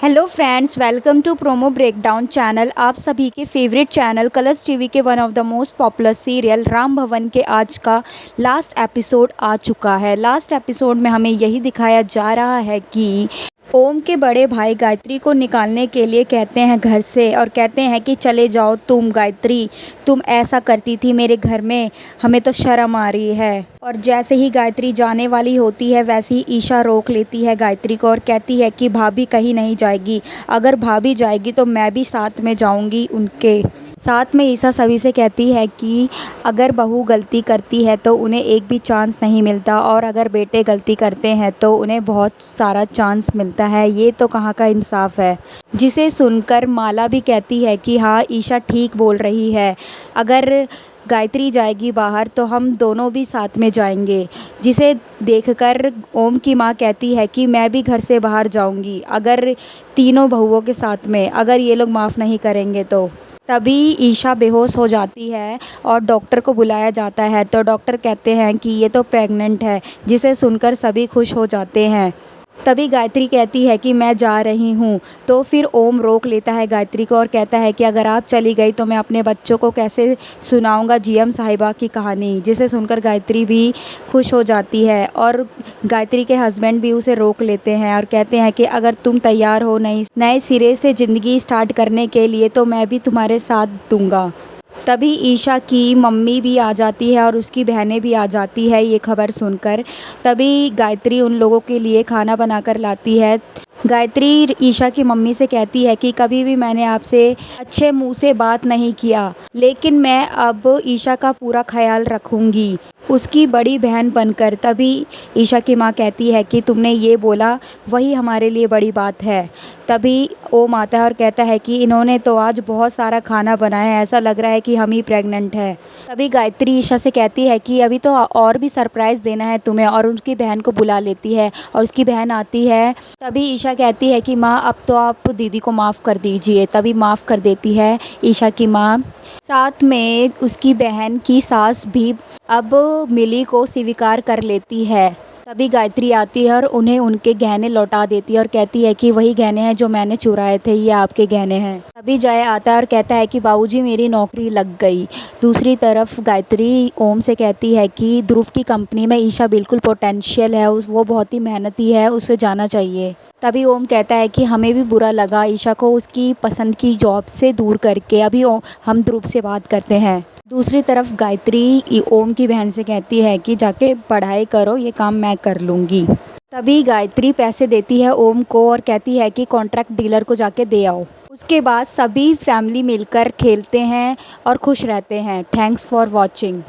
Hello friends, welcome to promo breakdown channel. आप सभी के फेवरेट चैनल कलर्स टीवी के one of the most popular serial Ram Bhavan के आज का लास्ट एपिसोड आ चुका है। लास्ट एपिसोड में हमें यही दिखाया जा रहा है कि ओम के बड़े भाई गायत्री को निकालने के लिए कहते हैं घर से और कहते हैं कि चले जाओ तुम गायत्री, तुम ऐसा करती थी मेरे घर में, हमें तो शर्म आ रही है। और जैसे ही गायत्री जाने वाली होती है वैसे ही ईशा रोक लेती है गायत्री को और कहती है कि भाभी कहीं नहीं जाएगी, अगर भाभी जाएगी तो मैं भी साथ में जाऊंगी उनके साथ में। ईशा सभी से कहती है कि अगर बहू गलती करती है तो उन्हें एक भी चांस नहीं मिलता और अगर बेटे गलती करते हैं तो उन्हें बहुत सारा चांस मिलता है, ये तो कहाँ का इंसाफ है। जिसे सुनकर माला भी कहती है कि हाँ ईशा ठीक बोल रही है, अगर गायत्री जाएगी बाहर तो हम दोनों भी साथ में जाएंगे। जिसे देखकर ओम की माँ कहती है कि मैं भी घर से बाहर जाऊंगी अगर तीनों बहुओं के साथ में, अगर ये लोग माफ़ नहीं करेंगे तो। तभी ईशा बेहोश हो जाती है और डॉक्टर को बुलाया जाता है तो डॉक्टर कहते हैं कि ये तो प्रेग्नेंट है। जिसे सुनकर सभी खुश हो जाते हैं। तभी गायत्री कहती है कि मैं जा रही हूँ, तो फिर ओम रोक लेता है गायत्री को और कहता है कि अगर आप चली गई तो मैं अपने बच्चों को कैसे सुनाऊंगा जीएम साहिबा की कहानी। जिसे सुनकर गायत्री भी खुश हो जाती है और गायत्री के हस्बैंड भी उसे रोक लेते हैं और कहते हैं कि अगर तुम तैयार हो नए सिरे से ज़िंदगी स्टार्ट करने के लिए तो मैं भी तुम्हारे साथ दूंगा। तभी ईशा की मम्मी भी आ जाती है और उसकी बहनें भी आ जाती है ये खबर सुनकर। तभी गायत्री उन लोगों के लिए खाना बनाकर लाती है। गायत्री ईशा की मम्मी से कहती है कि कभी भी मैंने आपसे अच्छे मुंह से बात नहीं किया, लेकिन मैं अब ईशा का पूरा ख्याल रखूंगी उसकी बड़ी बहन बनकर। तभी ईशा की माँ कहती है कि तुमने ये बोला वही हमारे लिए बड़ी बात है। तभी ओम आता है और कहता है कि इन्होंने तो आज बहुत सारा खाना बनाया है, ऐसा लग रहा है कि हम ही प्रेग्नेंट है। तभी गायत्री ईशा से कहती है कि अभी तो और भी सरप्राइज़ देना है तुम्हें और उनकी बहन को बुला लेती है और उसकी बहन आती है। तभी ईशा कहती है कि माँ अब तो आप दीदी को माफ़ कर दीजिए। तभी माफ़ कर देती है ईशा की माँ। साथ में उसकी बहन की सास भी अब मिली को स्वीकार कर लेती है। तभी गायत्री आती है और उन्हें उनके गहने लौटा देती है और कहती है कि वही गहने हैं जो मैंने चुराए थे, ये आपके गहने हैं। तभी जय आता है और कहता है कि बाबूजी मेरी नौकरी लग गई। दूसरी तरफ गायत्री ओम से कहती है कि ध्रुव की कंपनी में ईशा बिल्कुल पोटेंशियल है, वो बहुत ही मेहनती है, उसे जाना चाहिए। तभी ओम कहता है कि हमें भी बुरा लगा ईशा को उसकी पसंद की जॉब से दूर करके, अभी हम ध्रुव से बात करते हैं। दूसरी तरफ गायत्री ओम की बहन से कहती है कि जाके पढ़ाई करो, ये काम मैं कर लूँगी। तभी गायत्री पैसे देती है ओम को और कहती है कि कॉन्ट्रैक्ट डीलर को जाके दे आओ। उसके बाद सभी फैमिली मिलकर खेलते हैं और खुश रहते हैं। Thanks for watching.